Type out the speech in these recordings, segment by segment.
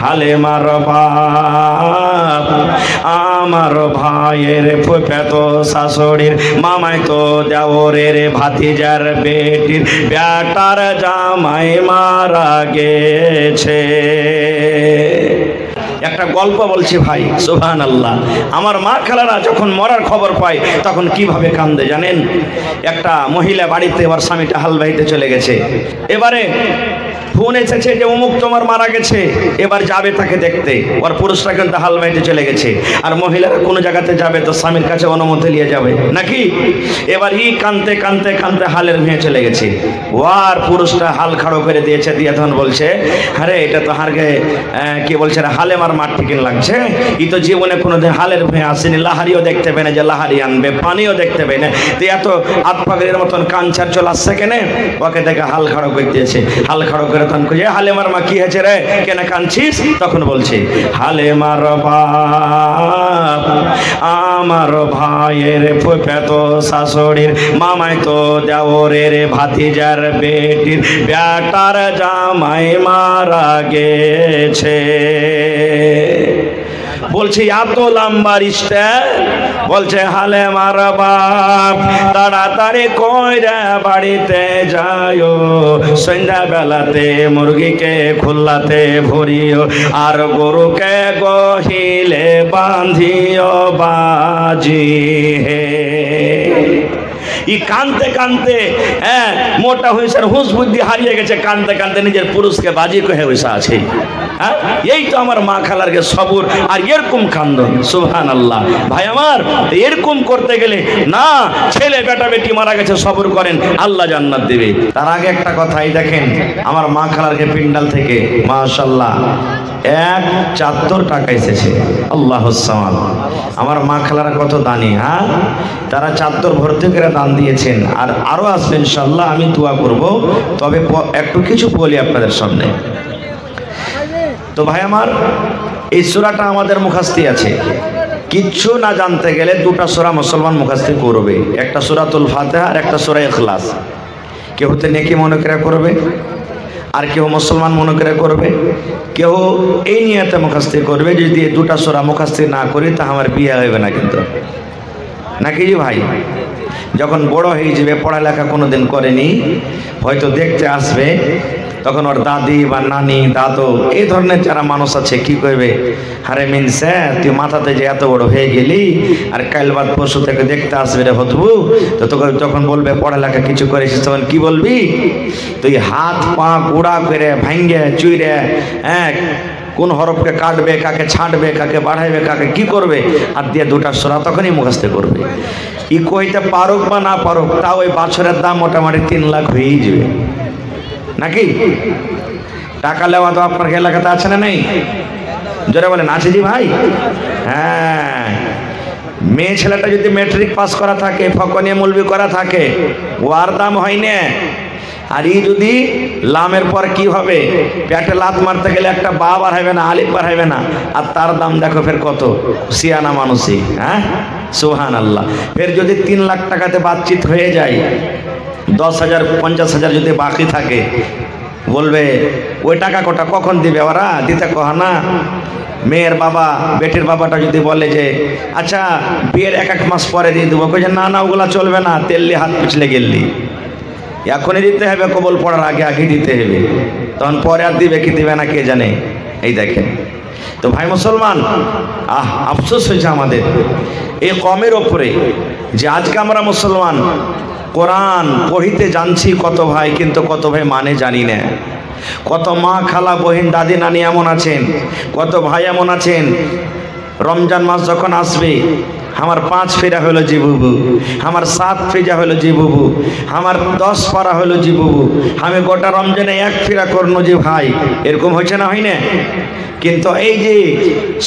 হালেমার বাপ আমার ভাইয়ের ফুফাতো শাশুড়ির মামাতো দেওরের ভাতিজার বেটির বেটার জামাই মারা গেছে। একটা গল্প বলছি ভাই, সুবহানাল্লাহ। আমার মা খালারা যখন মরার খবর পায় তখন কিভাবে কান্দে জানেন? একটা মহিলা বাড়িতে এবার স্বামীটা হাল বাইতে চলে গেছে, এবারে ফোন এসেছে যে অমুক তোমার মারা গেছে, এবার যাবে তাকে দেখতে। ওর পুরুষরা কিন্তু হাল বাইতে চলে গেছে, আর মহিলারা কোনো জায়গাতে যাবে তো স্বামীর কাছে অনুমতি নিয়ে যাবে নাকি। এবার কানতে কানতে কানতে হালের ভেঙে চলে গেছে। ও আর পুরুষটা হাল খাড়ো করে দিয়েছে, দিয়ে তখন বলছে আরে এটা তো হারকে কি বলছে হালে মার মাঠ থেকে লাগছে, ই তো জীবনে কোনোদিন হালের ভেঙে আসেনি, লাহারিও দেখতে পেয়ে না যে লাহারি আনবে, পানিও দেখতে পেয়ে না, তো এত আতপাগের মতন কাঞ্চার চলে আসছে কেনে? ওকে দেখে হাল খাড়ো করে দিয়েছে। হাল খাড়ো করে তখন খুঁজে হালেমার মা কি হয়েছে রে, কেন কাঁদছিস? তখন বলছে হালেমার বাপ আমার ভাইয়ের ফুফাতো শাশুড়ির মামাতো দেওরের ভাতিজার বেটির বেটার জামাই মারা গেছে। বলছে এত লম্বা রিস্তা, বলছে হালেমার বাপ তাড়াতাড়ি কইরা বাড়িতে যাও, সন্ধ্যা বেলাতে মুরগিকে খুল্লাতে ভরিও, আর গরুকে গহিলে বাঁধিও বাজি হে। কানতে কানতে মোটা হয়েছে, হুঁশ বুদ্ধি হারিয়ে গেছে, কানতে কানতে নিজের পুরুষকে বাজি কহে বসে আছে। এই তো আমার মা খালারকে সবুর আর এরকম কান্দন, সুবহানাল্লাহ। ভাই আমার এরকম করতে গেলে না, ছেলে বেটা বেটি মারা গেছে সবুর করেন, আল্লাহ জান্নাত দেবে। তার আগে একটা কথাই দেখেন, আমার মা খালারকে পিন্ডাল থেকে মাশাআল্লাহ 1 টাকা এসেছে। আল্লাহুস সামাদ। আমার মা খালারা কত দানি, তারা চাদর ভর্তি করে দান দিয়েছেন, আর আরো আসবে ইনশাআল্লাহ, আমি দোয়া করব। তবে একটু কিছু বলি আপনাদের সামনে। তো ভাই আমার এই সূরাটা আমাদের মুখস্থি আছে, কিচ্ছু না জানতে গেলে 2টা সূরা মুসলমান মুখস্থি করবে, একটা সূরাতুল ফাতিহা আর একটা সূরা ইখলাস। কেউ তো নেকি মনে করে করবে, আর কেউ মুসলমান মনে করে করবে, কেউ এই নিয়তে মুখস্থি করবে। যদি 2টা সূরা মুখস্থি না করি তা আমার বিয়ে হবে না কিন্তু, নাকি জি ভাই? যখন বড় হয়ে যাবে, পড়ালেখা কোনোদিন করেনি, হয়তো দেখতে আসবে, তখন ওর দাদি বা নানি দাদু এই ধরনের যারা মানুষ আছে কি করবে, আরে মিনসে তুই মাথাতে যে এত বড় হয়ে গেলি, আর কাল বাদ পরশু থেকে দেখতে আসবে রে হতবু, তো তোকে যখন বলবে পড়ালেখা কিছু করেছিস তখন কি বলবি? তুই হাত পা গুঁড়া করে ভাঙ্গে চুইরে কোন হরফকে কাটবে, কাকে ছাঁটবে, কাকে বাড়াইবে, কাকে কি করবে, আর দিয়ে 2টা সূরা তখনই মুখস্থ করবে। কইতে পারুক বা না পারুক, তা ওই বছরের দাম মোটামুটি 3 লাখ হয়েই যাবে নাকি? টাকা লেওয়া তো আপনার এলাকাতে আছে না নেই? জোরে বলেন আছে জি ভাই। হ্যাঁ, মেয়ে ছেলেটা যদি ম্যাট্রিক পাস করা থাকে, ফকনিয়া মৌলবি করা থাকে, ওর দাম হয় না। আর যদি লামের পর কি হবে, পেটে লাত মারতে গেলে একটা বা বাড়াইবে না, আলিফ বাড়াইবে না, আর তার দাম দেখো ফের কত, সিয়ানা মানুষই। সুবহানাল্লাহ। ফের যদি 3 লাখ টাকাতে বাতচিত হয়ে যায়, 10,000 50,000 যদি বাকি থাকে, বলবে ওই টাকা কটা কখন দিবে? ওরা দিতে কহ না। মেয়ের বাবা বেটির বাবাটা যদি বলে যে আচ্ছা বিয়ের 1 মাস পরে দিয়ে দেবো, কই যে না না ওগুলা চলবে না, তেললি হাত পিছলে গেললি, এখনই দিতে হবে, কবল পড়ার আগে আগে দিতে হবে, তখন পরে আর দিবে কি দিবে না কে জানে। এই দেখেন তো ভাই মুসলমান, আফসোস হয়েছে আমাদের এই কমের ওপরে যে আজকে আমরা মুসলমান কোরআন পড়িতে জানছি কত ভাই, কিন্তু কত ভাই মানে জানি না। কত মা খালা বহিন দাদি নানি এমন আছেন, কত ভাই এমন আছেন, রমজান মাস যখন আসবে আমার 5 ফেরা হলো জি বুবু, আমার 7 ফেজা হলো জি বুবু, আমার 10 পারা হলো জি বুবু, আমি গোটা রমজানে 1 ফেরা করনো যে ভাই, এরকম হয়েছে না হয় না? কিন্তু এই যে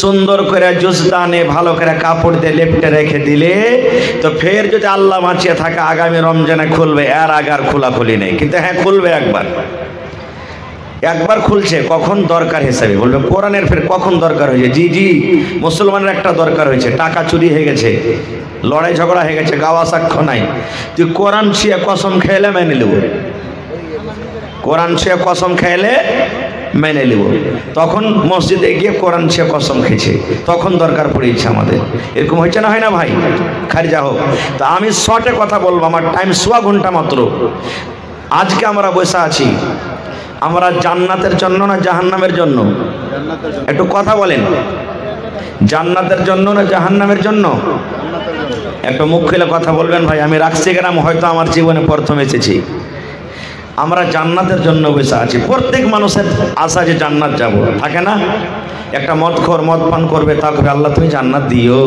সুন্দর করে জুসদানে ভালো করে কাপড় দিয়ে লেপটে রেখে দিলে, তো ফের যদি আল্লাহ বাঁচিয়ে থাকে আগামী রমজানে খুলবে, এর আগে আর খোলাখুলি নেই। কিন্তু হ্যাঁ খুলবে, একবার খুলছে, কখন দরকার হিসাবে বলবে। কোরআনের ফের কখন দরকার হয়েছে? জি জি, মুসলমানের একটা দরকার হয়েছে, টাকা চুরি হয়ে গেছে, লড়াই ঝগড়া হয়ে গেছে, গাওয়া সাক্ষ্য নাই, তুই কোরআন ছুঁয়ে কসম খেলে মেনে নেব, কোরআন ছুঁয়ে কসম খেলে মেনে নেব। তখন মসজিদে গিয়ে কোরআন সে কসম খেয়েছে, তখন দরকার পড়েছে আমাদের। এরকম হয়েছে না, হয় না ভাই? খারিজা হোক। তা আমি শর্টে কথা বলবো, আমার টাইম 1.25 ঘন্টা মাত্র। আজকে আমরা বসে আছি, আমরা জান্নাতের জন্য না জাহান্নামের জন্য? একটু কথা বলেন, জান্নাতের জন্য না জাহান্নামের জন্য? একটা মুখ খুলে কথা বলবেন ভাই। আমি রাখছি গ্রাম, হয়তো আমার জীবনে প্রথম এসেছি। আমরা জান্নাতের জন্য বসে আছি। প্রত্যেক মানুষের আশা যে জান্নাত যাব, থাকে না? একটা মদখোর মদ পান করবে, তা করে আল্লাহ তুমি জান্নাত দিও।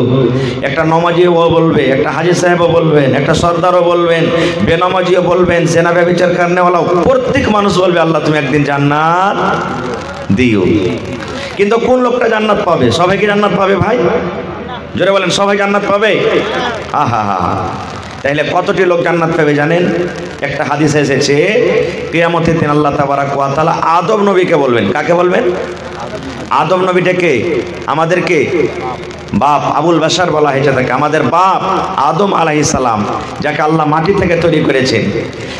একটা নমাজিও বলবে, একটা হাজি সাহেবও বলবেন, একটা সর্দারও বলবেন, বেনামাজিও বলবেন, সেনা ব্যভিচার কারণেওয়ালাও, প্রত্যেক মানুষ বলবে আল্লাহ তুমি একদিন জান্নাত দিও। কিন্তু কোন লোকটা জান্নাত পাবে? সবাই কি জান্নাত পাবে ভাই? জোরে বলেন, সবাই জান্নাত পাবে? আহা হা। তাহলে কতটি লোক জান্নাত পাবে জানেন? একটা হাদিসে এসেছে, কিয়ামতের দিন আল্লাহ তাবারাক ওয়া তাআলা আদম নবীকে বলবেন। কাকে বলবেন? আদম নবীটা কে? আমাদেরকে বাপ, আবুল বাশার বলা হয়েছে তাকে, আমাদের বাপ আদম আলাইহিস সালাম, যাকে আল্লাহ মাটি থেকে তৈরি করেছেন।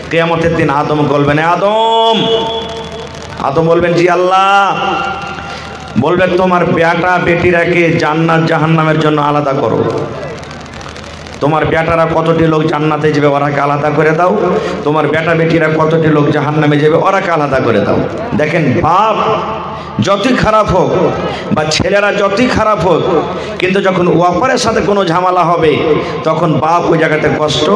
কিয়ামতের দিন আদম বলবেন, আদম। আদম বলবেন, জি আল্লাহ। বলবেন, তোমার বেটা বেটিরাকে জান্নাত জাহান্নামের জন্য আলাদা করো। তোমার বেটারা কতটি লোক জান্নাতে যাবে, ওরাকে আলাদা করে দাও। তোমার বেটা বেটিরা কতটি লোক জাহান্নামে যাবে, ওরাকে আলাদা করে দাও। দেখেন, বাপ যতই খারাপ হোক বা ছেলেরা যতই খারাপ হোক, কিন্তু যখন ওয়াপারের সাথে কোনো ঝামেলা হবে, তখন বাপ ওই জায়গাতে কষ্ট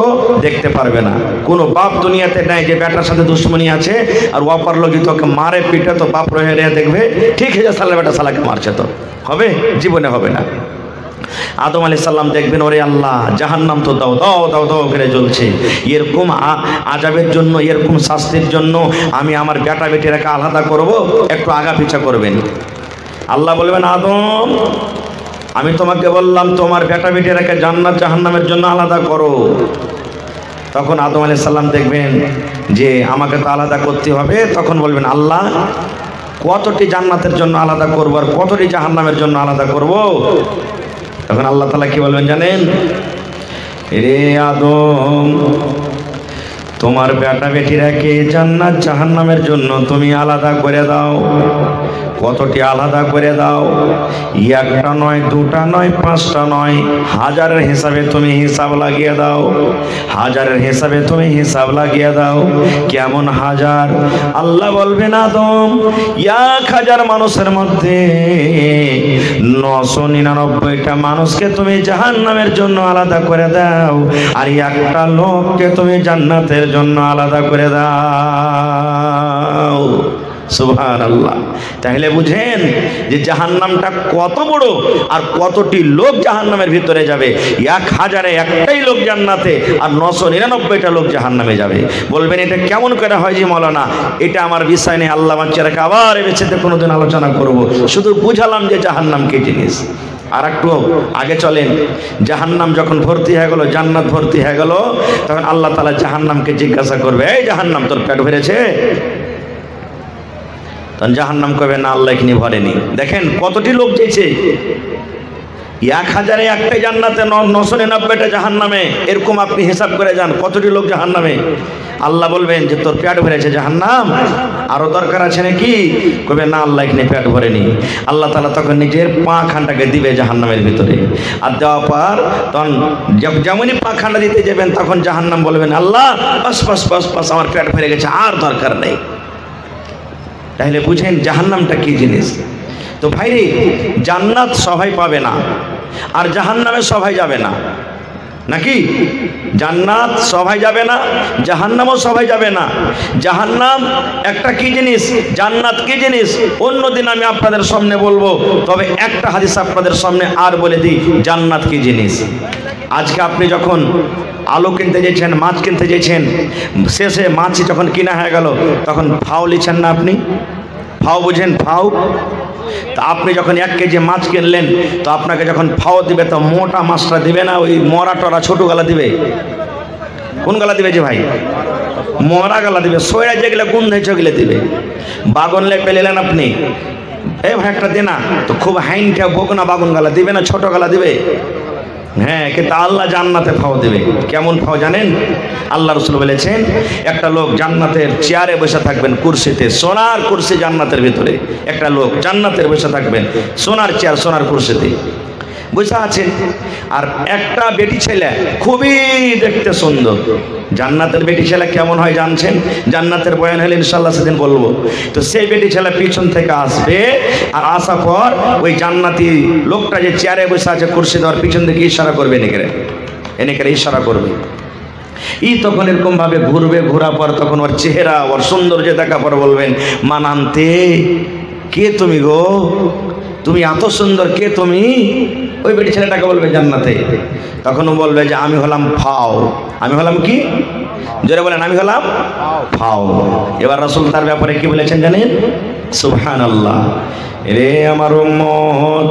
দেখতে পারবে না। কোনো বাপ দুনিয়াতে নাই যে বেটার সাথে দুশ্মনী আছে আর ওয়াপার লোক যদি তোকে মারে পিঠে, তো বাপ রয়ে দেখবে ঠিক আছে সালা বেটা সালাকে মারছে, তো হবে? জীবনে হবে না। আদম আলাইহিস সালাম দেখবেন, ওরে আল্লাহ, জাহান্নাম তো দাও দাও দাও দাও করে জ্বলছে, এরকম আযাবের জন্য, এরকম শাস্তির জন্য আমি আমার বেটা বেটিরাকে আলাদা করব, একটু আগা পিছা করবেন। আল্লাহ বলবেন, আদম, আমি তোমাকে বললাম তোমার বেটা বেটিরাকে জান্নাত জাহান্নামের জন্য আলাদা করো। তখন আদম আলাইহিস সালাম দেখবেন যে আমাকে তো আলাদা করতে হবে। তখন বলবেন, আল্লাহ, কতটি জান্নাতের জন্য আলাদা করব আর কতটি জাহান্নামের জন্য আলাদা করব? তখন আল্লাহ তাআলা কি বলবেন জানেন? রে আদম, তোমার বেটা বেটিরাকে জান্নাত জাহান্নামের জন্য তুমি আলাদা করে দাও। কতটি আলাদা করে দাও? একটা নয়, দুটা নয়, পাঁচটা নয়, হাজারের হিসাবে তুমি হিসাব লাগিয়ে দাও। হাজারের হিসাবে তুমি হিসাব লাগিয়ে দাও। কেমন হাজার? আল্লাহ বলবেন, আদম, 1000 মানুষের মধ্যে 999টা মানুষকে তুমি জাহান্নামের জন্য আলাদা করে দাও, আর একটা লোককে তুমি জান্নাতের জন্য আলাদা করে দাও। সুবহানাল্লাহ। তাহলে বুঝেন যে জাহান্নামটা কত বড় আর কতটি লোক জাহান্নামের ভিতরে যাবে। 1000-এ একটাই লোক জান্নাতে আর 999টা লোক জাহান্নামে যাবে। বলবেন, এটা কেমন করে হয় যে মাওলানা? এটা আমার বিষয় নেই, আল্লাহ বাচ্চারাকে আবার এ বিষয়তে কোনোদিন আলোচনা করব। শুধু বুঝালাম যে জাহান্নাম কি জিনিস। আর একটু আগে চলেন। জাহান্নাম যখন ভর্তি হয়ে গেল, জান্নাত ভর্তি হয়ে গেল, তখন আল্লাহ তাআলা জাহান্নামকে জিজ্ঞাসা করবে, এই জাহান্নাম, তোর পেট ভরেছে? তখন জাহান্নাম কবে, না আল্লাহ এখানে ভরেনি। দেখেন কতটি লোক যেছে। 1000-এ একটাই জান্নাতে, 999টা জাহান্নামে। এরকম আপনি হিসাব করে যান কতটি লোক জাহান্নামে। আল্লাহ বলবেন যে তোর পেট ভরেছে জাহান্নাম, আরো দরকার আছে নাকি? কবে, না আল্লাহ এখানে পেট ভরেনি। আল্লাহ তাআলা তখন নিজের পাখানটাকে দিবে জাহান্নামের ভিতরে, আর দেওয়ার পর তখন যেমনই পাখানটা দিতে যাবেন, তখন জাহান্নাম বলবেন, আল্লাহ বাস বাস বাস বাস, আমার পেট ভরে গেছে, আর দরকার নেই। তাহলে বুঝেন জাহান্নামটা কি জিনিস। তো ভাইরে, জান্নাত সবাই পাবে না, আর জাহান্নামে সবাই যাবে না, নাকি? জান্নাত সবাই যাবে না, জাহান্নামও সবাই যাবে না। জাহান্নাম একটা কি জিনিস, জান্নাত কি জিনিস, অন্যদিন আমি আপনাদের সামনে বলবো। তবে একটা হাদিস আপনাদের সামনে আর বলে দিই, জান্নাত কি জিনিস। আজকে আপনি যখন আলু কিনতে যেছেন, মাছ কিনতে যেছেন, শেষে মাছই যখন কিনা হয়ে গেল, তখন ফাও লিছেন না আপনি? ফাও বুঝেন? ফাও। তা আপনি যখন 1 কেজি মাছ কিনলেন, তো আপনাকে যখন ফাও দিবে, তো মোটা মাছটা দিবে না ওই মরা টরা ছোটো গালা দিবে? কোন গালা দিবে যে ভাই? মরা গালা দিবে। সয়রা যেগুলো গুণ হয়েছে ওগুলো দিবে। বাগন লে পেলেন আপনি, এই ভাই একটা দে না, তো খুব হাইনটা বকনা বাগুন গালা দিবে না ছোটো গালা দিবে? হ্যাঁ, কিন্তু আল্লাহ জান্নাতে ফাও দেবে। কেমন ফাও জানেন? আল্লাহ রাসূল বলেছেন, একটা লোক জান্নাতের চেয়ারে বসে থাকবেন, কুরসিতে, সোনার কুরসি জান্নাতের ভিতরে। একটা লোক জান্নাতের বসে থাকবেন, সোনার চেয়ার, সোনার কুরসিতে বসে আছেন। আর একটা বেটি ছেলে খুবই দেখতে সুন্দর। জান্নাতের বেটি ছেলে কেমন হয় জানছেন? জান্নাতের বয়ান হলে ইনশাআল্লাহ সেদিন বলবো। তো সেই বেটি ছেলে পিছন থেকে আসবে, আর আসার পর ওই জান্নাতি লোকটা যে চেয়ারে বসে আছে কুরসি দেওয়ার পিছন থেকে ইশারা করবে, এনেকে ইশারা করবে। তখন এরকম ভাবে ঘুরবে, ঘোরা পর তখন ওর চেহারা, ওর সৌন্দর্য দেখা পর বলবেন, মানান্তে কে তুমি গো, তুমি এত সুন্দর, কে তুমি? ওই বেটি ছেলেটাকে বলবে জান্নাতে। তখন ও বলবে যে আমি হলাম ফাও। আমি হলাম কি? জোরে বলেন, আমি হলাম ফাও। এবার রাসূল তার ব্যাপারে কি বলেছেন জানেন? সুবহানাল্লাহ। রে আমার উম্মত,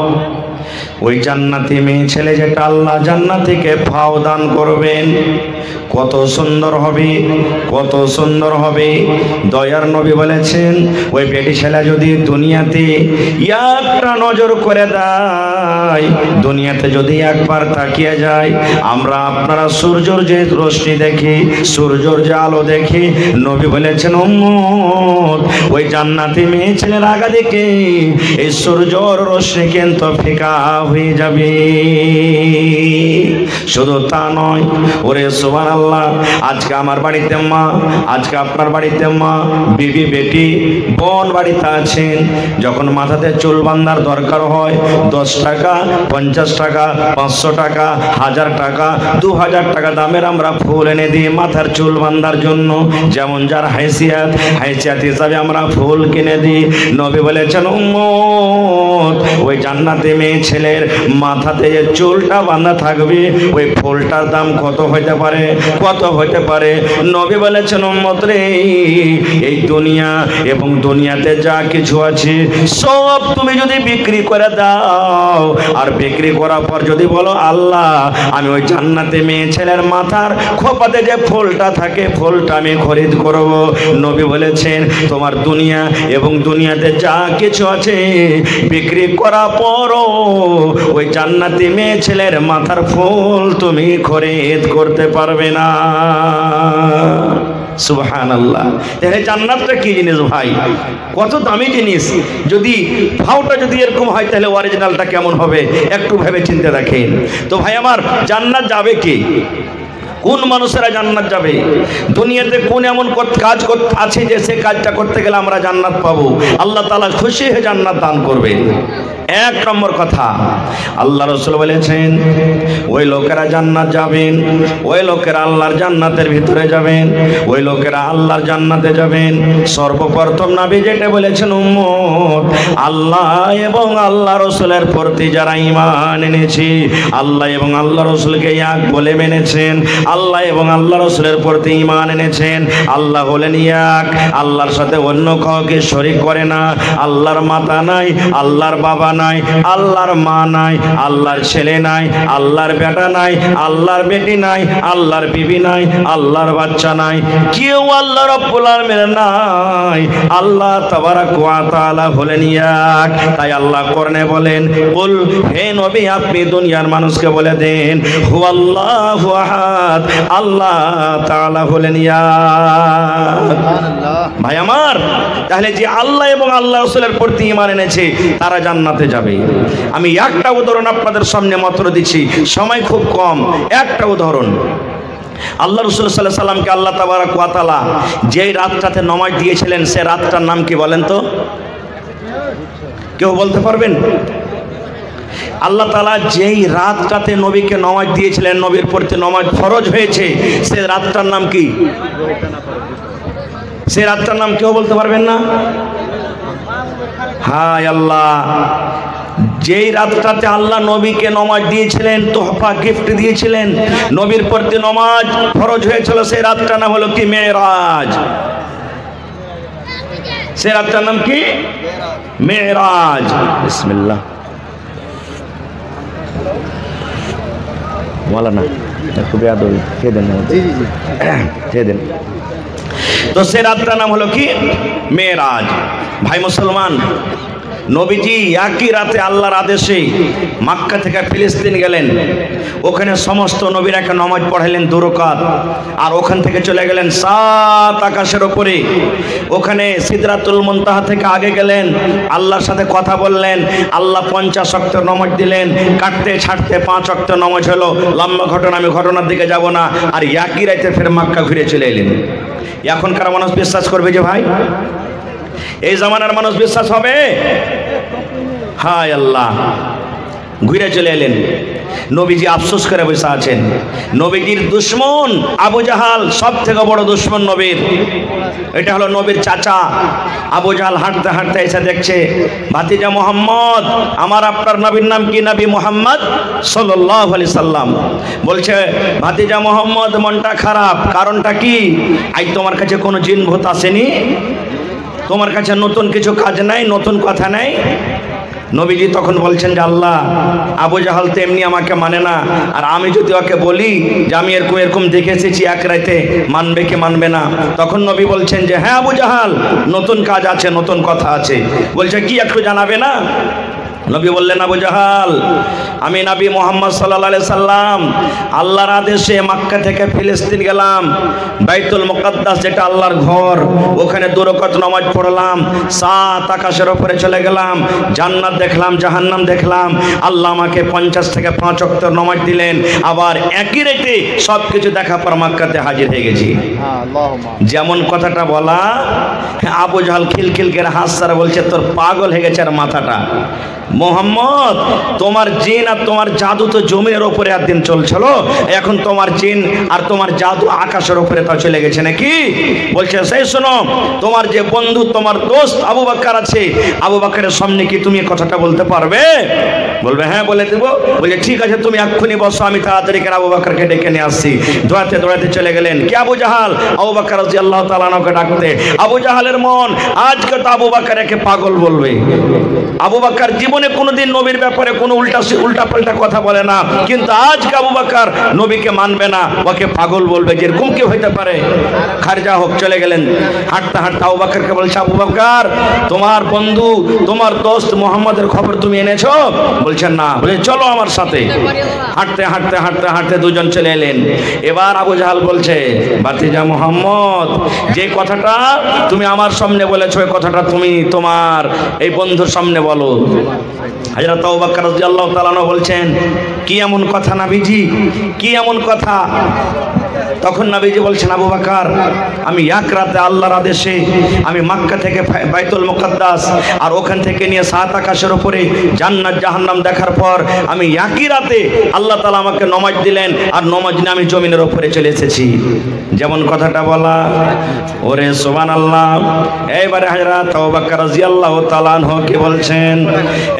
ওই জান্নাতি মেয়ে ছেলে যেটা আল্লাহ জান্নাতিকে ফাও দান করবেন, কত সুন্দর হবে, কত সুন্দর হবে। দয়ার নবী বলেছেন, ওই বেটি ছেলে যদি দুনিয়াতে একটা নজর করে দেয়, দুনিয়াতে যদি একবার তাকিয়ে যায়, আমরা আপনারা সূর্যের যে রশ্মি দেখি, সূর্যের যে আলো দেখি, নবী বলেছেন উম্মত, ওই জান্নাতি মেয়ে ছেলের আগা দেখে এই সূর্যের রশ্মি কিন্তু ফিকা হয়ে যাবে। শুধু তা নয়, ওরে সুবহানাল্লাহ, আজকে আমার বাড়িতে মা, আজকে আপনার বাড়িতে মা, বিবি, বেটি, বোন বাড়িতে আছেন, যখন মাথাতে চুল বাঁধার দরকার হয় 10 টাকা, 50 টাকা, 500 টাকা, 1000 টাকা, 2000 টাকা দামের আমরা ফুল এনে দিই মাথার চুল বাঁধার জন্য। যেমন যার হাইসিয়াত হিসাবে আমরা ফুল কিনে দিই। নবী বলেছেন উম্মত, ওই জান্নাতে মেয়ে ছেলের মাথাতে যে চুলটা বাঁধা থাকবে, ওই ফুলটার দাম কত হইতে পারে, কত হইতে পারে? নবী বলেছেন উম্মত রে, এই দুনিয়া এবং দুনিয়াতে যা কিছু আছে সব তুমি যদি বিক্রি করে দাও, আর বিক্রি করার পর যদি বলো আল্লাহ আমি ওই জান্নাতে মেয়ে ছেলের মাথার খোপাতে যে ফুলটা থাকে ফুলটা আমি খরিদ করব, নবী বলেছেন তোমার দুনিয়া এবং দুনিয়াতে যা কিছু আছে বিক্রি করার পরও ওই জান্নাতি মেয়ে ছেলের মাথার ফুল তুমি খরিদ করতে পারবে না। সুবহানাল্লাহ। তাহলে জান্নাতটা কি জিনিস ভাই? কত দামি জিনিস। যদি ভাওটা যদি এরকম হয় তাহলে অরিজিনালটা কেমন হবে একটু ভেবে চিন্তে দেখেন। তো ভাই আমার, জান্নাত যাবে কি? কোন মানুষেরা জান্নাত যাবে? দুনিয়াতে কোন এমন কাজ আছে যে সে কাজটা করতে গেলে আমরা জান্নাত পাবো? আল্লাহ তাআলা খুশি হয়ে জান্নাত দান করবেন। এক নম্বর কথা, আল্লাহ রাসূল বলেছেন ওই লোকেরা জান্নাত যাবেন, ওই লোকেরা আল্লাহর জান্নাতের ভিতরে যাবেন, ওই লোকেরা আল্লাহর জান্নাতে যাবেন। সর্বপ্রথম নবী যেটা বলেছেন, উম্মত আল্লাহ এবং আল্লাহ রাসূলের প্রতি যারা ঈমান এনেছে, আল্লাহ এবং আল্লাহ রাসূলকে এক বলে মেনেছেন, আল্লাহ এবং আল্লাহ রাসূলের প্রতি ঈমান এনেছেন, আল্লাহ হলেন এক, আল্লাহর সাথে অন্য কাউকে শরীক করে না, আল্লাহর মাতা নাই, আল্লাহর বাবা নাই, আল্লাহর মা নাই, আল্লাহর ছেলে নাই, আল্লাহর বেটা নাই, আল্লাহর বেটি নাই, আল্লাহর বিবি নাই, আল্লাহর বাচ্চা নাই, কেউ আল্লাহ রাব্বুল আলামিন নাই, আল্লাহ তাবারাক ওয়া তাআলা হলেন এক। তাই আল্লাহ কোরআনে বলেন, কুল, হে নবী আপনি দুনিয়ার মানুষকে বলে দেন, হুয়াল্লাহু আহাদ, আল্লাহ তাআলা হলেন এক। ভাই আমার, তাহলে যে আল্লাহ এবং আল্লাহ রাসূলের প্রতি ঈমান এনেছে তারা জান্নাতে যাবে। আমি একটা উদাহরণ আপনাদের সামনে মাত্র দিচ্ছি, সময় খুব কম। একটা উদাহরণ, আল্লাহ রাসূল সাল্লাল্লাহু আলাইহি সাল্লামকে আল্লাহ তাবারাক ওয়া তাআলা যেই রাতটাতে নামাজ দিয়েছিলেন সে রাতটার নাম কি বলেন তো? কেউ বলতে পারবেন? আল্লাহ তাআলা যেই রাতটাতে নবীকে নামাজ দিয়েছিলেন, নবীর প্রতি নামাজ ফরজ হয়েছে, সে রাতটার নাম কি? সে রাতটার নাম কেউ বলতে পারবেন না? হায় আল্লাহ, যেই রাতটাতে আল্লাহ নবীকে নামাজ দিয়েছিলেন, তোহফা গিফট দিয়েছিলেন, নবীর প্রতি নামাজ ফরজ হয়েছিল, সেই রাতটার নাম হলো কি? মেরাজ। সেই রাতটার নাম কি? মেরাজ। বিসমিল্লাহ। মাওলানা খুবই আদর খেয়ে দেন, খেয়ে দেন। তো সে রাতটার নাম হলো কি? মেরাজ। ভাই মুসলমান, নবীজি একই রাতে আল্লাহর আদেশে মক্কা থেকে ফিলিস্তিন গেলেন। ওখানে সমস্ত নবীরাকে নামাজ পড়াইলেন 2 রাকাত, আর ওখান থেকে চলে গেলেন 7 আকাশের উপরে। ওখানে সিদরাতুল মুনতাহা থেকে আগে গেলেন, আল্লাহর সাথে কথা বললেন। আল্লাহ 50 ওয়াক্ত নামাজ দিলেন, কাটতে ছাড়তে 5 ওয়াক্ত নামাজ হলো। লম্বা ঘটনা, আমি ঘটনার দিকে যাব না। আর একই রাতে ফের মক্কা ঘুরে চলে এলেন। এখনকার মানুষ বিশ্বাস করবে যে ভাই এই জামানার মানুষ বিশ্বাস হবে? হায় আল্লাহ, ঘুরে চলে এলেন। নবীজি আফসোস করে বসে আছেন। নবীজির দুশমন আবু জাহাল, সব থেকে বড় দুশমন নবীর। এটা হলো নবীর চাচা। আবু জাহাল হাঁটতে হাঁটতে এসে দেখছে, ভাতিজা মোহাম্মদ, আমার আপনার নবীর নাম কি? নবী মোহাম্মদ সাল্লাল্লাহু আলাইহি সাল্লাম। বলছে, ভাতিজা মোহাম্মদ মনটা খারাপ, কারণটা কি? আজ তোমার কাছে কোনো জিন ভূত আসেনি? তোমার কাছে নতুন কিছু কাজ নাই, নতুন কথা নাই? নবীজি তখন বলছেন যে আল্লাহ, আবু জাহাল তো এমনি আমাকে মানে না, আর আমি যদি ওকে বলি যে আমি এরকম এরকম দেখে এসেছি এক রাতে, মানবে কি মানবে না? তখন নবী বলছেন যে হ্যাঁ আবু জাহাল, নতুন কাজ আছে, নতুন কথা আছে। বলছে কি, একটু জানাবে না? নবী বললেন, আবু জাহাল, আমি নবী মোহাম্মদ সাল্লাল্লাহু আলাইহি সাল্লাম আল্লাহর আদেশে মক্কা থেকে ফিলিস্তিন গেলাম। বাইতুল মুকাদ্দাস যেটা আল্লাহর ঘর, ওখানে 2 রাকাত নামাজ পড়লাম। 7 আকাশের উপরে চলে গেলাম, জান্নাত দেখলাম, জাহান্নাম দেখলাম। আল্লাহ আমাকে 50 থেকে 5 ওয়াক্ত নামাজ দিলেন। আবার একই রাতে সব কিছু দেখার পর মক্কাতে হাজির হয়ে গেছি। যেমন কথাটা বলা, আবু জাহাল খিলখিল করে হাসছে, বলছে তোর পাগল হয়ে গেছে আর মাথাটা। মোহাম্মদ, তোমার জিন আর তোমার জাদু তো জমিনের উপরে একদিন চলছিল, এখন তোমার জিন আর তোমার জাদু আকাশের উপরে তা চলে গেছে নাকি? বলছে, সেই শোনো, তোমার যে বন্ধু, তোমার দোস্ত আবু বকর আছে, আবু বকরের সামনে কি তুমি কথাটা বলতে পারবে? বলবে হ্যাঁ বলে দেব। বলে ঠিক আছে, তুমি এক্ষুনি বসো, আমি তাড়াতাড়ি করে আবু বকরকে ডেকে নিয়ে আসছি। দৌড়াতে দৌড়াতে চলে গেলেন। কি আবু জাহাল আবু বকর রাদিয়াল্লাহু তাআলা আনহুকে ডাকতে। আবু জাহালের মন আজকে তো আবু বকরকে পাগল বলবে। আবু বকর জীবনে কোনোদিন নবীর ব্যাপারে কোনো উল্টা পাল্টা কথা বলে না, কিন্তু আজকে আবু বকর নবীকে মানবে না, ওকে পাগল বলবে। যেরকম কি হইতে পারে? খারজা হোক চলে গেলেন। হাঁটতে হাঁটতে আবু বকরকে বলছে, আবু বকর, তোমার বন্ধু, তোমার দোস্ত মোহাম্মদের খবর তুমি এনেছো? বলছেন না। বলে চলো আমার সাথে। হাঁটতে হাঁটতে হাঁটতে হাঁটতে দুজন চলে এলেন। এবার আবু জাহাল বলছে, ভাতিজা মোহাম্মদ, যে কথাটা তুমি আমার সামনে বলেছো, ওই কথাটা তুমি তোমার এই বন্ধুর সামনে বলো। হযরত আবু বকর রাদিয়াল্লাহু তাআলা আনহু বলছেন, কি এমন কথা নবীজি, কি এমন কথা? তখন নবীজি বলছেন, আবু বকর, আমি এক রাতে আল্লাহর আদেশে আমি মক্কা থেকে বাইতুল মুকাদ্দাস আর ওখান থেকে নিয়ে 7 আকাশের উপরে জান্নাত জাহান্নাম দেখার পর আমি একই রাতে আল্লাহ তাআলা আমাকে নামাজ দিলেন, আর নামাজ নিয়ে আমি জমিনের উপরে চলে এসেছি। যেমন কথাটা বলা। ওরে সুবহানাল্লাহ। এইবারে হযরত আবু বকর রাদিয়াল্লাহু তাআলা আনহু কি বলছেন,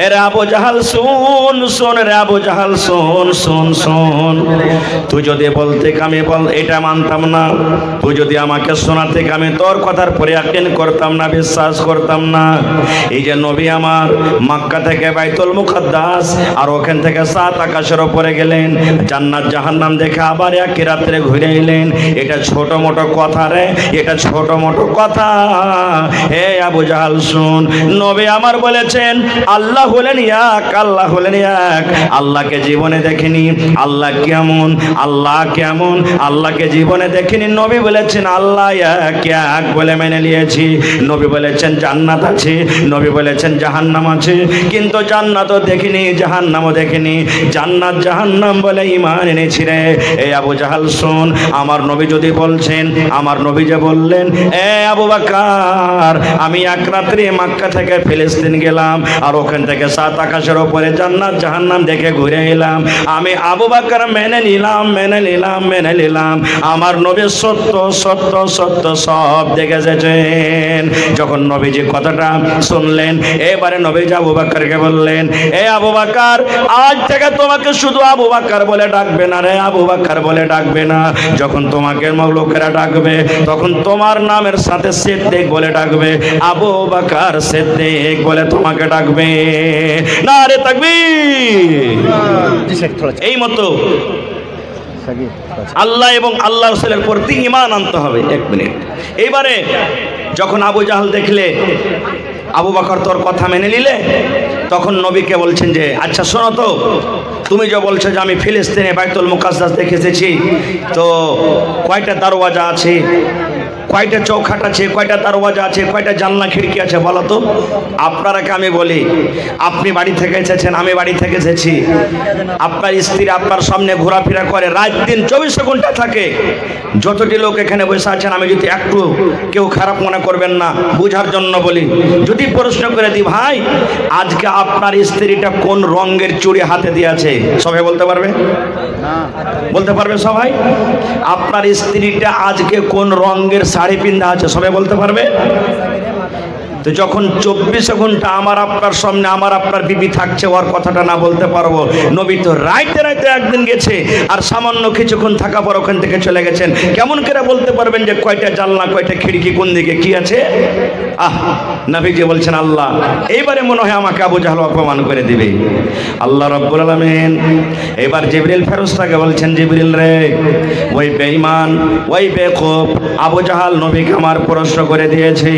এরে আবু জাহাল শুন, শুন রে আবু জাহাল, শুন শুন শুন, তুই যদি বলতে আমি বল এটা মানতাম না, তুই যদি আমাকে শোনাতে আমি তোর কথার পরে ইয়াকিন করতাম না, বিশ্বাস করতাম না। এই যে নবী আমার মক্কা থেকে বাইতুল মুকাদ্দাস আর ওখান থেকে 7 আকাশের উপরে গেলেন, জান্নাত জাহান্নাম দেখে আবার একই রাত্রে ঘুরে এলেন, এটা ছোট মোটো কথা রে, এটা ছোট মোটো কথা। হে আবু জাহাল শুন, নবী আমার বলেছেন আল্লাহ হলেন এক, আল্লাহ হলেন এক। আল্লাহকে জীবনে দেখিনি, আল্লাহ কেমন, আল্লাহ কেমন, আল্লাহকে জীবনে দেখিনি। নবী বলেছেন আল্লাহ এক, এক বলে মেনে নিয়েছি। নবী বলেছেন জান্নাত আছে, নবী বলেছেন জাহান্নাম আছে, কিন্তু জান্নাতও দেখিনি, জাহান্নামও দেখিনি। জান্নাত জাহান্নাম বলে ঈমান এনেছি রে। এই আবু জাহাল শুন, আমার নবী যদি বলছেন, আমার নবী যে বললেন, এ আবু বকর, আমি এক রাত্রে মক্কা থেকে ফিলিস্তিন গেলাম, আর ওখান থেকে 7 আকাশের উপরে জান্নাত জাহান্নাম দেখে ঘুরে এলাম। আমি আবু বকর মেনে নিলাম, মেনে নিলাম, মেনে নিলাম। আমার নবী সত্য সত্য সত্য সব দেখে এসেছেন। যখন নবীজি কথাটা শুনলেন, এবারে নবীজি আবু বকরকে বললেন, এ আবু বকর, আজ থেকে তোমাকে শুধু আবু বকর বলে ডাকবে না রে, আবু বকর বলে ডাকবে না। যখন তোমাকে লোকেরা ডাকবে, তখন তোমার নামের সাথে সিদ্দিক বলে ডাকবে, আবু বকর সিদ্দিক বলে তোমাকে ডাকবে। নারে তাকবীর। এই মতো আল্লাহ এবং আল্লাহ রাসূলের প্রতি ঈমান আনতে হবে। 1 মিনিট। এইবারে যখন আবু জাহাল দেখলে আবু বকর তোর কথা মেনে নিলে? তখন নবীকে বলছেন যে আচ্ছা শোনো তো, তুমি যে বলছো যে আমি ফিলিস্তিনে বাইতুল মুকাদ্দাস দেখে এসেছি, তো কয়টা দরওয়াজা আছে, কয়টা চৌখাট আছে, কয়টা দরওয়াজা আছে, কয়টা জানলা খিড়কি আছে বলো তো। আপনারাকে আমি বলি, আপনি বাড়ি থেকে এসেছেন, আমি বাড়ি থেকে এসেছি, আপনার স্ত্রী আপনার সামনে ঘোরাফেরা করে, রাত দিন 24 ঘন্টা থাকে। যতটি লোক এখানে বসে আছেন, আমি যদি একটু কেউ খারাপ মনে করবেন না, বুঝার জন্য বলি, যদি প্রশ্ন করে দিই ভাই আজকে আপনার স্ত্রীটা কোন রঙের চুড়ি হাতে দিয়েছে, সবাই বলতে পারবে? বলতে পারবে সবাই? আপনার স্ত্রীটা আজকে কোন রঙের শাড়ি পিন্ধা আছে, সবাই বলতে পারবে? তো যখন 24 ঘন্টা আমার আপনার সামনে আমার আপনার বিবি থাকছে, ওর কথাটা না বলতে পারবো? নবী তো রাইতে রাইতে একদিন গেছে, আর সামান্য কিছুক্ষণ থাকা পর ওখান থেকে চলে গেছেন, কেমন করে বলতে পারবেন যে কয়টা জানলা, কয়টা খিড়কি, কোন দিকে কি আছে? নবীজি বলছেন আল্লাহ এইবারে মনে হয় আমাকে আবু জাহল অপমান করে দিবে। আল্লাহ রাব্বুল আলামিন এবার জিবরিল ফেরেশতাকে বলছেন, জিবরিল রে, ওই বেঈমান, ওই বেকুব আবু জাহল নবীকে আমার প্রশ্ন করে দিয়েছে,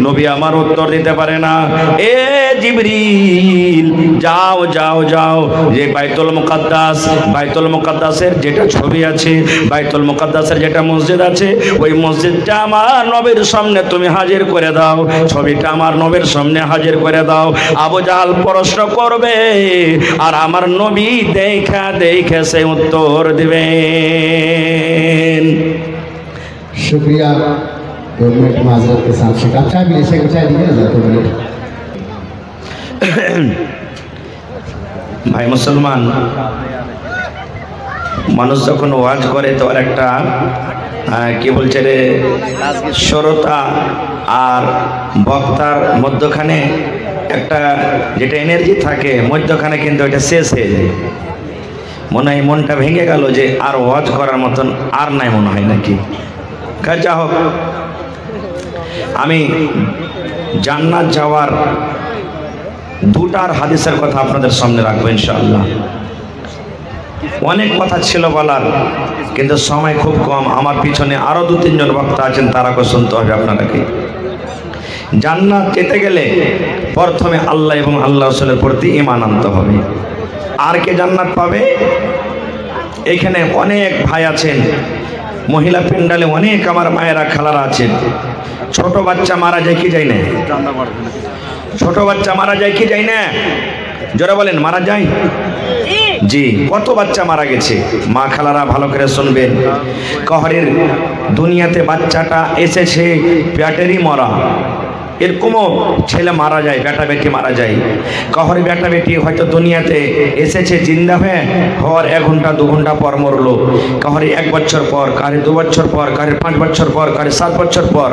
নবী আমার উত্তর দিতে পারে না। এ জিবরিল যাও যাও যাও, যে বাইতুল মুকাদ্দাসের যেটা ছবি আছে, বাইতুল মুকাদ্দাসের যেটা মসজিদ আছে, ওই মসজিদটা আমার নবীর সামনে তুমি হাজির করে দাও, ছবিটা আমার নবীর সামনে হাজির করে দাও। আবু জাহল প্রশ্ন করবে আর আমার নবী দেখা দেখে সে উত্তর দিবেন। शुक्रिया। 2 मिनट माजरत के साथ शिकार चाय भी ऐसे चाय दिए ना 2 मिनट। ভাই মুসলমান, মানুষ যখন ওয়াজ করে তো আর একটা কি বলছে রে, শ্রোতা আর বক্তার মধ্যখানে একটা যেটা এনার্জি থাকে, মধ্যখানে কিন্তু এটা শেষ হয়ে যায়। মনে হয় মনটা ভেঙে গেল যে আর ওয়াজ করার মতন আর নাই মনে হয় নাকি। যা হোক, আমি জান্নাত যাওয়ার দুটার হাদিসের কথা আপনাদের সামনে রাখবো ইনশাআল্লাহ। অনেক কথা ছিল বলার, কিন্তু সময় খুব কম। আমার পিছনে আরো 2-3 জন বক্তা আছেন, তারাকে শুনতে হবে আপনাদেরকে। জান্নাত যেতে গেলে প্রথমে আল্লাহ এবং আল্লাহ রাসূলের প্রতি ঈমান আনতে হবে। আর কে জান্নাত পাবে? এখানে অনেক ভাই আছেন, মহিলা প্যান্ডালে অনেক আমার মায়েরা খালারা আছেন। ছোট বাচ্চা মারা যায় কি যায় না? ছোট বাচ্চা মারা যায় কি যায় না? জোরে বলেন, মারা যায়? জি, কত বাচ্চা মারা গেছে। মা খালারা ভালো করে শুনবেন, কহরের দুনিয়াতে বাচ্চাটা এসেছে পেটেরই মরা, এরকমও ছেলে মারা যায়, বেটা বেটি মারা যায়। কহরে বেটা বেটি হয়তো দুনিয়াতে এসেছে জিন্দা হওয়ার 1 ঘন্টা 2 ঘন্টা পর মরলো, কহরে 1 বছর পর, কারে 2 বছর পর, কারে 5 বছর পর, কারে 7 বছর পর।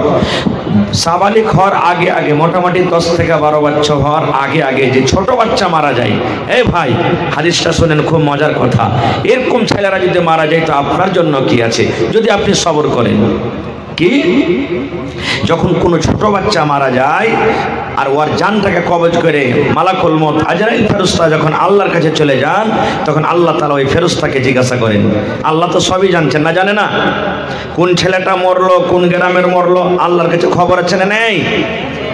সাবালিক হওয়ার আগে আগে, মোটামুটি 10 থেকে 12 বছর হওয়ার আগে আগে যে ছোট বাচ্চা মারা যায়, এই ভাই হাদিসটা শুনেন, খুব মজার কথা। এরকম ছেলেরা যদি মারা যায় তো আপনার জন্য কি আছে, যদি আপনি সবর করেন। কি, যখন কোনো ছোট বাচ্চা মারা যায় আর ওর জানটাকে কবজ করে মালাকুল মউত আজরাইল ফেরেশতা যখন আল্লাহর কাছে চলে যান, তখন আল্লাহ তাআলা ওই ফেরেশতাকে জিজ্ঞাসা করেন। আল্লাহ তো সবই জানছেন, না জানে না? কোন ছেলেটা মরলো, কোন গ্রামের মরলো, আল্লাহর কাছে খবর আছে না নেই?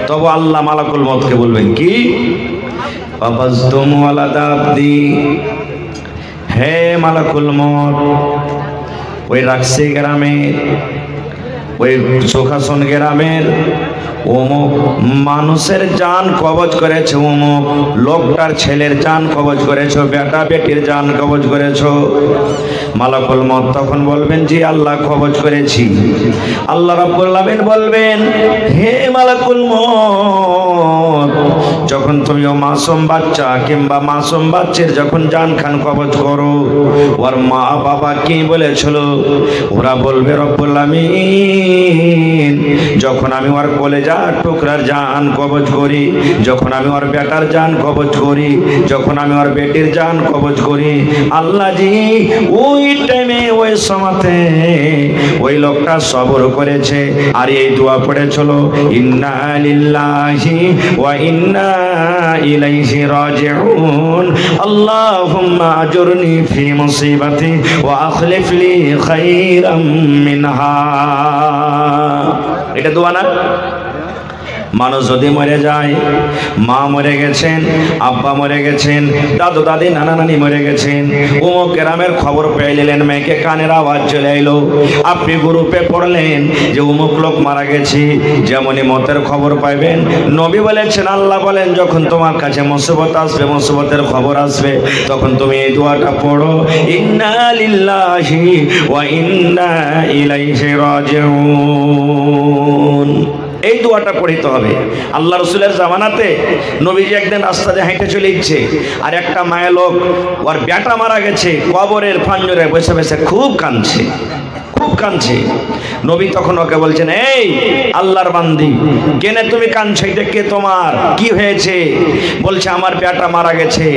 তবে আল্লাহ মালাকুল মউতকে বলবেন কি, ফাবাজতুম ওয়ালাদা আবদি, হে মালাকুল মউত, ওই রাকসি গ্রামে, ওই সুখাসন গ্রামের অমুক মানুষের জান কবজ করেছো, অমুক লোকটার ছেলের জান কবজ করেছো, বেটা বেটির জান কবজ করেছো। মালাকুল মউত তখন বলবেন, জি আল্লাহ কবজ করেছি। আল্লাহ রাব্বুল আলামিন বলবেন, হে মালাকুল মউত, যখন তুমি ও মাসুম বাচ্চা কিংবা মাসুম বাচ্চার যখন জান খান কবজ করো, ওর মা বাবা কি বলেছিল? ওরা বলবে, রব্বুল আলামিন, যখন আমি ওর কলেজা টুকরার জান কবজ করি, যখন আমি ওর বেটার জান কবজ করি, যখন আমি ওর বেটির জান কবজ করি, আল্লাহ জি ওই টাইমে ওই সময়তে ওই লোকটা সবর করেছে আর এই দোয়া পড়েছিল, ইন্না লিল্লাহি ওয়া ইন্না ইলাইহি রাজিউন, আল্লাহুম্মা আজুরনি ফি মুসিবাতি ওয়া আখলিফ লি খায়রাম মিনহা। এটা দোয়া না? মানুষ যদি মরে যায়, মা মরে গেছেন, আব্বা মরে গেছেন, দাদু দাদি নানা নানি মরে গেছেন, অমুক গ্রামের খবর পেয়ে নিলেন, মেয়েকে কানের আওয়াজ চলে এলো, আপনি গ্রুপে পড়লেন যে অমুক লোক মারা গেছে, যেমনই মতের খবর পাইবেন, নবী বলেছেন, আল্লাহ বলেন, যখন তোমার কাছে মুসিবত আসবে, মুসিবতের খবর আসবে, তখন তুমি এই দোয়াটা পড়ো, ইন্না লিল্লাহি ওয়া ইন্না ইলাইহি রাজিউন। এই দোয়াটা পড়িতে হবে। আল্লাহ রসুলের জামানাতে নবীজি একদিন রাস্তা দিয়ে হেঁটে চলে ইচ্ছে, আর একটা মায়া লোক, ওর বেটা মারা গেছে, কবরের পাঞ্জরে বসে বসে খুব কাঁদছে, খুব কাঁদছে। নবী তখন ওকে বলছেন, এই আল্লাহর বান্দি, কেনে তুমি কাঁদছো? এটা কে, তোমার কি হয়েছে? বলছে, আমার বেটা মারা গেছে,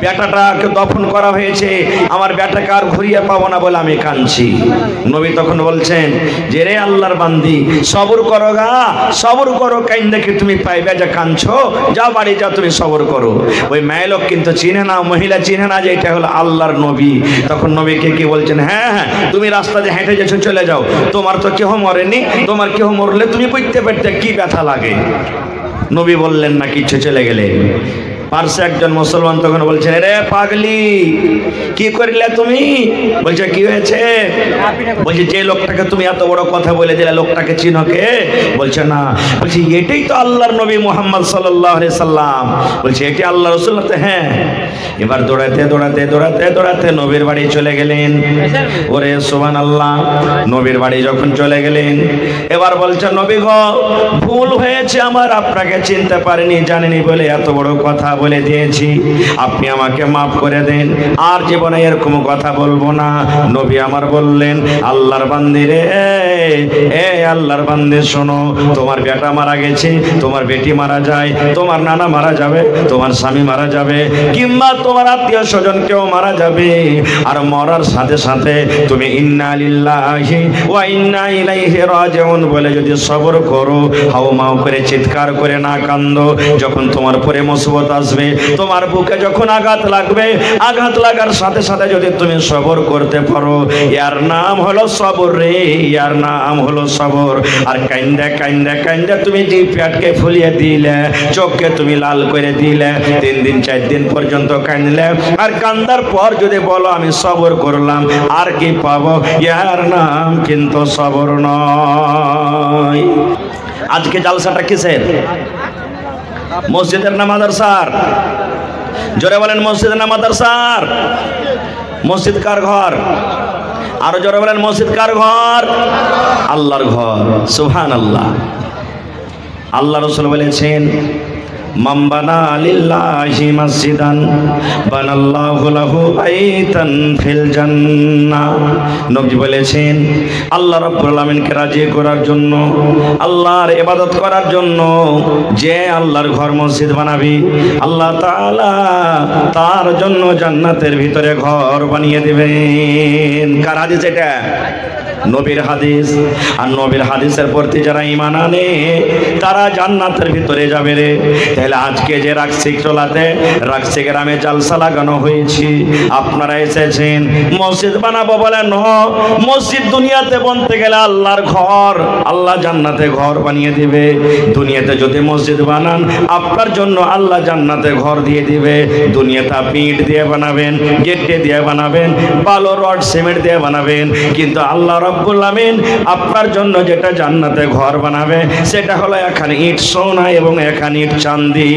বেটাটাকে দফন করা হয়েছে, আমার বেটাকে আর ঘুরিয়ে পাবো না বলে আমি কাঁদছি। নবী তখন বলছেন যে, রে আল্লাহর বান্দি, সবর করো গা, সবর করো, কাইন দেখে তুমি পাইবে যে কাঁদছো, যাও বাড়ি যাও, তুমি সবর করো। ওই মেয়ে লোক কিন্তু চিনে না, মহিলা চিনে না যে এটা হলো আল্লাহর নবী। তখন নবীকে কি বলছেন, হ্যাঁ হ্যাঁ, তুমি রাস্তা দিয়ে হেঁটে যেছো, চলে যাও, তোমার তো কেউ মরেনি, তোমার কেউ মরলে তুমি বুঝতে পারতে কি ব্যথা লাগে। নবী বললেন না কিচ্ছু, চলে গেলেন। পার্শ্বে একজন মুসলমান তখন বলছেন, রে পাগলি, কি করিলে তুমি? বলছে, কি হয়েছে? বলছে, যে লোকটাকে তুমি এত বড় কথা বলে দিলে, লোকটাকে চিনো কে? বলছে, না। বলছে, এটাই তো আল্লাহর নবী মুহাম্মদ সাল্লাল্লাহু আলাইহি সাল্লাম। বলছে, এটি আল্লাহ রাসূল? হ্যাঁ। এবার দৌড়াতে দৌড়াতে দৌড়াতে দৌড়াতে নবীর বাড়ি চলে গেলেন। ওরে সুবহানাল্লাহ, নবীর বাড়ি যখন চলে গেলেন, এবার বলছে, নবী গো, ভুল হয়েছে আমার, আপনাকে চিনতে পারিনি, জানিনি বলে এত বড় কথা বলে দিয়েছি, আপনি আমাকে মাফ করে দেন, আর জীবনে এরকম কথা বলবো না। নবী আমার বললেন, আল্লাহর বান্দি রে, এ আল্লাহর বান্দি শোনো, তোমার বেটা মারা গেছে, তোমার বেটি মারা যায়, তোমার নানা মারা যাবে, তোমার স্বামী মারা যাবে, কিংবা তোমার আত্মীয় স্বজন কেউ মারা যাবে, আর মরার সাথে সাথে তুমি ইন্না লিল্লাহি ওয়া ইন্না ইলাইহি রাজিউন বলে যদি সবর করো, হাউমাউ করে চিৎকার করে না কান্দো, যখন তোমার পরে মুসিবত আসবে, তোমার বুকে যখন আঘাত লাগবে, আঘাত লাগার সাথে সাথে যদি তুমি সবর করতে পারো, ইয়ার নাম হলো সবর রে, ইয়ার নাম হলো সবর। আর কাইন্দা কাইন্দা কাইন্দা তুমি যে পেটকে ফুলিয়ে দিলে, চোখকে তুমি লাল করে দিলে, 3 দিন 4 দিন পর্যন্ত কাঁদলে, আর কান্দার পর যদি বলো আমি সবর করলাম, আর কি পাবো? ইয়ার নাম কিন্তু সবর নয়। আজকে জালসাটা কিসের? মসজিদের না মাদ্রাসার? জোরে বলেন, মসজিদের না মাদ্রাসার? মসজিদ কার ঘর? আরো জোরে বলেন, মসজিদ কার ঘর? আল্লাহর ঘর। সুবহানাল্লাহ। আল্লাহ রাসূল বলেছেন, মান বানা লিল্লাহি মসজিদান বানাল্লাহু লাহু বাইতান ফিল জান্নাহ। নবী বলেছেন, আল্লাহ রাব্বুল আলামিনকে রাজি করার জন্য, আল্লাহর ইবাদত করার জন্য যে আল্লাহর ঘর মসজিদ বানাবি, আল্লাহ তাআলা তার জন্য জান্নাতের ভিতরে ঘর বানিয়ে দিবেন। কার হাদিস এটা? নবীর হাদিস। আর নবীর হাদিসের প্রতি যারা ঈমান আনে তারা জান্নাতের ভিতরে যাবে রে। তাহলে আজকে যে রাকসি চলাতে, রাকসি গ্রামে জালসা লাগানো হয়েছে, আপনারা এসেছেন মসজিদ বানাবো বলে, ন, মসজিদ দুনিয়াতে বনতে গেলে আল্লাহর ঘর, আল্লাহ জান্নাতে ঘর বানিয়ে দিবে। দুনিয়াতে যদি মসজিদ বানান, আপনার জন্য আল্লাহ জান্নাতে ঘর দিয়ে দিবে। দুনিয়াতে আপনি ইট দিয়ে বানাবেন, গেটে দিয়ে বানাবেন, বালো রড সিমেন্ট দিয়ে বানাবেন, কিন্তু আল্লাহ রাব্বুল আমিন আপনার জন্য যেটা জান্নাতে ঘর বানাবে, সেটা হলো এখানে ইট সোনা এবং এখানে ইট চাঁদি।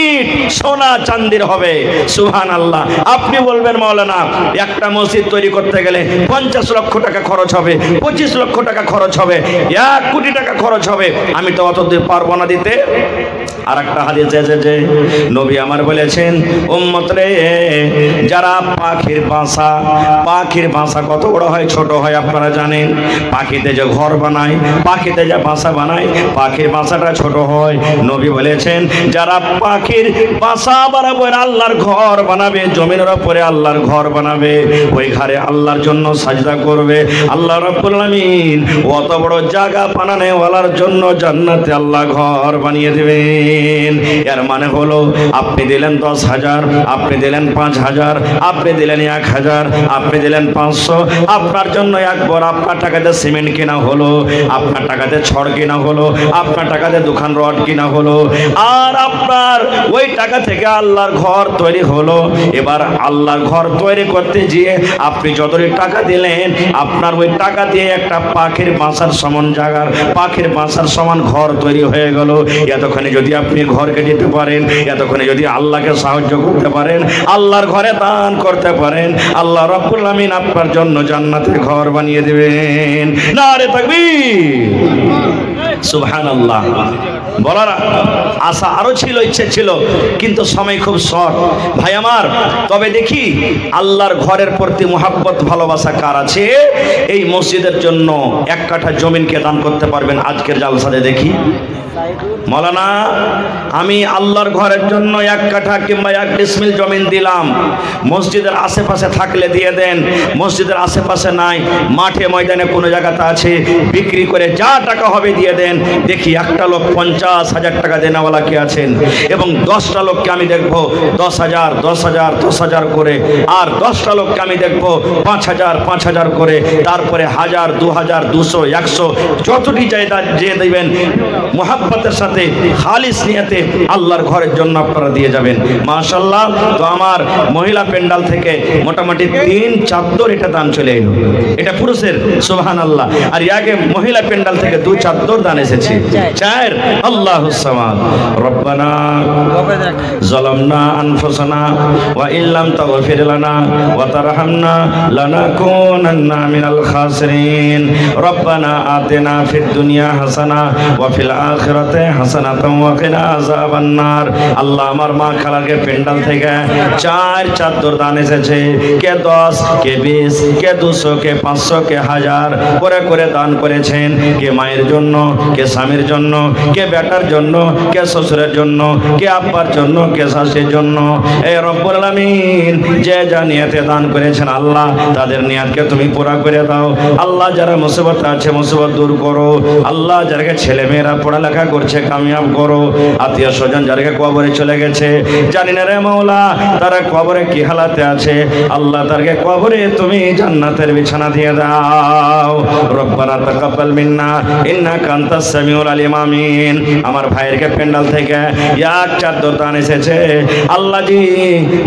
ইট সোনা চাঁদির হবে। সুবহানাল্লাহ। আপনি বলবেন, মাওলানা, একটা মসজিদ তৈরি করতে গেলে 50 লক্ষ টাকা খরচ হবে, 25 লক্ষ টাকা খরচ হবে, 1 কোটি টাকা খরচ হবে, আমি তো অত দূর পারবো না দিতে। আর একটা হাদিস এসেছে, নবী আমার বলেছেন, উম্মত রে, যারা পাখির বাসা, পাখির বাসা কত বড় হয়, ছোট হয় আপনারা জানেন। পাখিতে যে ঘর বানায়, পাখিতে যে বাসা বানায়, পাখির বাসাটা ছোট হয়। নবী বলেছেন, যারা পাখির বাসা বরাবর আল্লাহর ঘর বানাবে, জমিনের উপরে আল্লাহর ঘর বানাবে, ওই ঘরে আল্লাহর জন্য সাজদা করবে, আল্লাহ রাব্বুল আমিন অত বড় জায়গা বানানোওয়ালার জন্য জান্নাতে আল্লাহ ঘর বানিয়ে দেবে। দিবেন। এর মানে হলো আপনি দিলেন 10,000, আপনি দিলেন 5,000, আপনি দিলেন 1,000, আপনি দিলেন 500, আপনার জন্য একবার আপনার টাকাতে সিমেন্ট কেনা হলো, আপনার টাকাতে ছড় কেনা হলো, আপনার টাকাতে দোকান রড কেনা হলো, আর আপনার ওই টাকা থেকে আল্লাহর ঘর তৈরি হলো। এবার আল্লাহর ঘর তৈরি করতে গিয়ে আপনি যতই টাকা দিলেন, আপনার ওই টাকা দিয়ে একটা পাখির বাসার সমান জায়গার, পাখির বাসার সমান ঘর তৈরি হয়ে গেল। এতক্ষণে যদি আপনি ঘরকে দিতে পারেন, এতক্ষণে যদি আল্লাহকে সাহায্য করতে পারেন, আল্লাহর ঘরে দান করতে পারেন, আল্লাহ রাব্বুল আমিন আপনার জন্য জান্নাতে ঘর বানিয়ে দেবেন। নারে তাকবীর, সুবহানাল্লাহ। বলার আশা আরো ছিল, ইচ্ছে ছিল, কিন্তু সময় খুব শর্ট ভাই আমার। তবে দেখি আল্লাহর ঘরের প্রতি মুহাব্বত ভালোবাসা কার আছে এই মসজিদের জন্য 1 কাঠা জমিনকে দান করতে পারবেন আজকের জালসাতে? দেখি মৌলানা, আমি আল্লাহর ঘরের জন্য 1 কাঠা কিংবা 1 ডিসমিল জমিন দিলাম। মসজিদের আশেপাশে থাকলে দিয়ে দেন, মসজিদের আশেপাশে নাই, মাঠে ময়দানে কোনো জায়গাতে আছে, বিক্রি করে যা টাকা হবে দিয়ে দেন। দেখি একটা লোক 50,000 টাকা দেনাওয়ালা কে আছেন, এবং 10টা লোককে আমি দেখবো 10,000 10,000 10,000 করে, আর 10টা লোককে আমি দেখবো 5,000 5,000 করে, তারপরে 1000 2000 200 100 যতটি চাইদা যে দেবেন মুহাব্বতের সাথে খালিস নিয়তে আল্লাহর ঘরের জন্য আপনারা দিয়ে যাবেন। মাশাআল্লাহ। তো আমার মহিলা পেন্ডাল থেকে মোটামুটি 3 চাদর এটা দান চলে এলো, এটা পুরুষের, সুবহানাল্লাহ। আর আগে মহিলা পেন্ডাল থেকে 2 চাদর দান এসেছে, 4। আল্লাহুস সামাদ। রব্বানা যালামনা আনফুসানা ওয়া ইল্লাম তাগফির লানা ওয়া তারহামনা লানাকুনান্না মিনাল খাসিরিন। রব্বানা আতিনা ফিদ দুনিয়া হাসানা ওয়া ফিল আখিরাতি হাসানাতাও ওয়া কিনা আযাবান নার। আল্লাহ, আমার মা খালাকে পেন্ডাল থেকে 4 চাদর দান এসেছে, কে 10, কে 20, কে 200, কে 500, কে 1000 করে করে দান করেছেন। কে মায়ের জন্য, কে স্বামীর জন্য, কে বেটার জন্য, কে শ্বশুরের জন্য, কে আব্বার জন্য, কে শাশুড়ির জন্য। এ রব্বুল আলামিন, যে যা নিয়তে দান করেছেন আল্লাহ তাদের নিয়তকে তুমি পুরা করে দাও। আল্লাহ, যারা মুসিবতে আছে মুসিবত দূর করো। আল্লাহ, যারা ছেলে মেয়েরা পড়ালেখা করছে কামিয়াব করো। আত্মীয় স্বজন যারা কবরে চলে গেছে, জানি না রে মাওলা তারা কবরে কি হালাতে আছে, আল্লাহ তাদেরকে কবরে তুমি জান্নাতের বিছানা দিয়ে দাও। রব্বানা তাকাব্বাল মিন্না ইন্নাকা আনতাস সামিউল আলিম। আমিন। আমার ভাইয়েরকে পেন্ডাল থেকে 1 চাদর দান এসেছে, আল্লাহ জি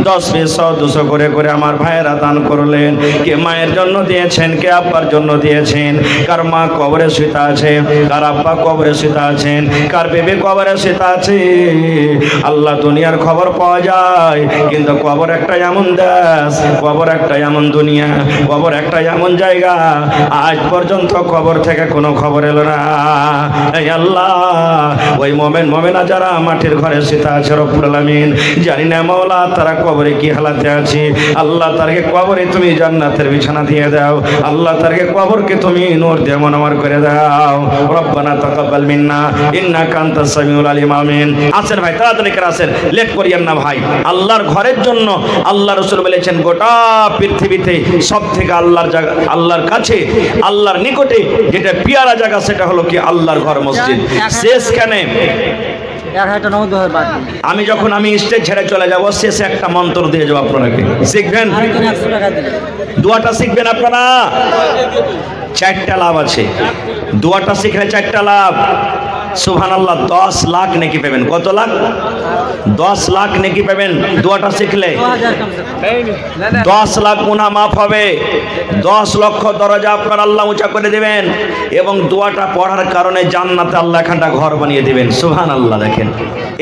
10 100 200 করে করে আমার ভাইয়েরা দান করলেন। কে মায়ের জন্য দিয়েছেন, কে আব্বার জন্য দিয়েছেন, কার মা কবরে শুতে আছে, কার আব্বা কবরে শুতে আছেন, কার বেবি কবরে শুতে আছে। আল্লাহ, দুনিয়ার খবর পাওয়া যায়, কিন্তু কবর একটা এমন দেশ, কবর একটা এমন দুনিয়া, কবর একটা এমন জায়গা, আজ পর্যন্ত কবর থেকে কোনো খবর এলো না। এই আল্লাহ, ওই মোমেন মোমেনা যারা মাটির ঘরে শুতে আছে রব্বুল আলামিন, জানি না মাওলা তারা কবরে কি হালাতে আছে, আল্লাহ তারকে কবরে তুমি জান্নাতের বিছানা দিয়ে দাও। আল্লাহ তারকে কবরকে তুমি নূর দিয়ে মনোয়ার করে দাও। রব্বানা তাকাব্বাল মিন্না ইন্নাকা আনতাস সামিউল আলিম। আমিন। আসেন ভাই, তাড়াতাড়ি করে আসেন, লেট করিয়েন না ভাই। আল্লাহর ঘরের জন্য আল্লাহ রাসূল বলেছেন গোটা পৃথিবীতে সবথেকে আল্লাহর জায়গা, আল্লাহর কাছে, আল্লাহর নিকটে যেটা পিয়ারা জায়গা সেটা হলো কি আল্লাহর ঘর, মসজিদ। শেষ কেন আমি যখন আমি স্টেজ ছেড়ে চলে যাব, শেষে একটা মন্ত্র দিয়ে যাবো, আপনাকে শিখবেন, দোয়াটা শিখবেন আপনারা। 4টা লাভ আছে, দোয়াটা শিখলে 4টা লাভ। সুবহানাল্লাহ, 10 লাখ নেকি পাবেন। কত লাখ? 10 লাখ নেকি পাবেন দোয়াটা শিখলে। 10 লাখ গুনাহ মাফ হবে, 10 লক্ষ দরজা আপনার আল্লাহ উঁচা করে দেবেন, এবং দোয়াটা পড়ার কারণে জান্নাতে আল্লাহ এখানটা ঘর বানিয়ে দেবেন। সুবহানাল্লাহ। দেখেন,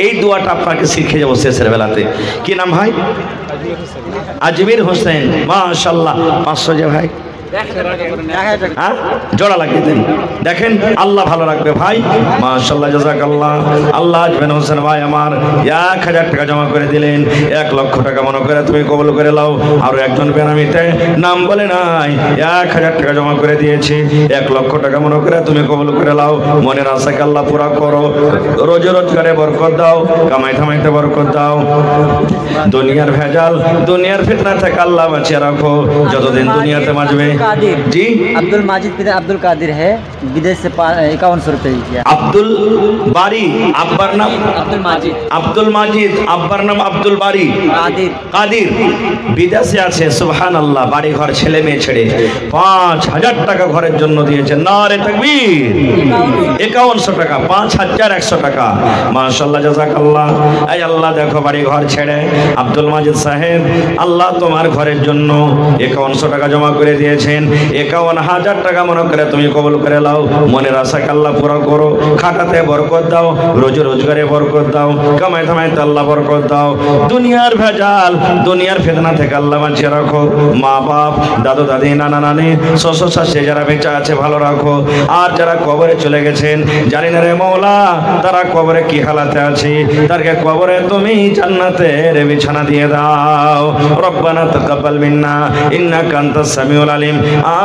এই দোয়াটা আপনাকে শিখে যাবো শেষের বেলাতে। কি নাম ভাই? আজমির হোসেন। মাশাআল্লাহ। 500 যে ভাই জোড়া লাগিয়ে দেন। দেখেন, আল্লাহ ভালো রাখবে ভাই। মাশাআল্লাহ, জাযাকাল্লাহ। আল্লাহ আজমির হোসেন ভাই আমার 1000 টাকা জমা করে দিলেন। 1 লক্ষ টাকা মনে করে তুমি কবুল করে নাও। আরো একজন বেনামিতে নাম বলে নাই 1000 টাকা জমা করে দিয়েছি, 1 লক্ষ টাকা মনে করে তুমি কবুল করে নাও। মনের আশাকে আল্লাহ পুরা করো, রোজ রোজগারে বরকত দাও, কামাই থামাইতে বরকত দাও। দুনিয়ার ভেজাল দুনিয়ার ফিতনা থেকে আল্লাহ বাঁচিয়ে রাখো যতদিন দুনিয়াতে বাঁচবে। জি अब्दुल माजिद पिता अब्दुल कादिर है, विदेश से 5100 रुपये किया। আব্দুল বারি আব্বার নাম अब्दुल माजिद আব্দুল মাজিদ, আব্বার নাম আব্দুল বারি कादिर কাদির, বিদেশে আছে। সুবহানাল্লাহ, বাড়ি ঘর ছেলে মেয়ে ছেড়ে 5000 টাকা ঘরের জন্য দিয়েছে। নারে তাকবীর। 5100 টাকা, 5100 টাকা। মাশাআল্লাহ, জাযাকাল্লাহ। এই আল্লাহ দেখো বাড়ি ঘর ছেড়ে আব্দুল মাজিদ সাহেব আল্লাহ তোমার ঘরের জন্য 5100 টাকা জমা করে দিয়েছেন। 51000 টাকা মনে করে তুমি কবুল করে নাও। মনের আশা আল্লাহ পুরো করো। খাটাতে বরকত দাও, রোজগারে বরকত দাও, কামাই ধামাইতে আল্লাহ বরকত দাও। দুনিয়ার ভেজাল দুনিয়ার ফিতনা থেকে আল্লাহ বাঁচিয়ে রাখো। মা বাপ, দাদু দাদি, নানা নানি, শ্বশুর শাশুড়ি যারা বেঁচে আছে ভালো রাখো। আর যারা কবরে চলে গেছেন জানি না রে মওলা তারা কবরে কি হালাতে আছে, তারকে কবরে তুমি জান্নাতের বিছানা দিয়ে দাও। রব্বানা তাকাব্বাল মিন্না ইন্নাকা আনতাস সামিউল আলিম।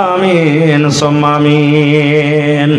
আমিন সুম্মা আমিন।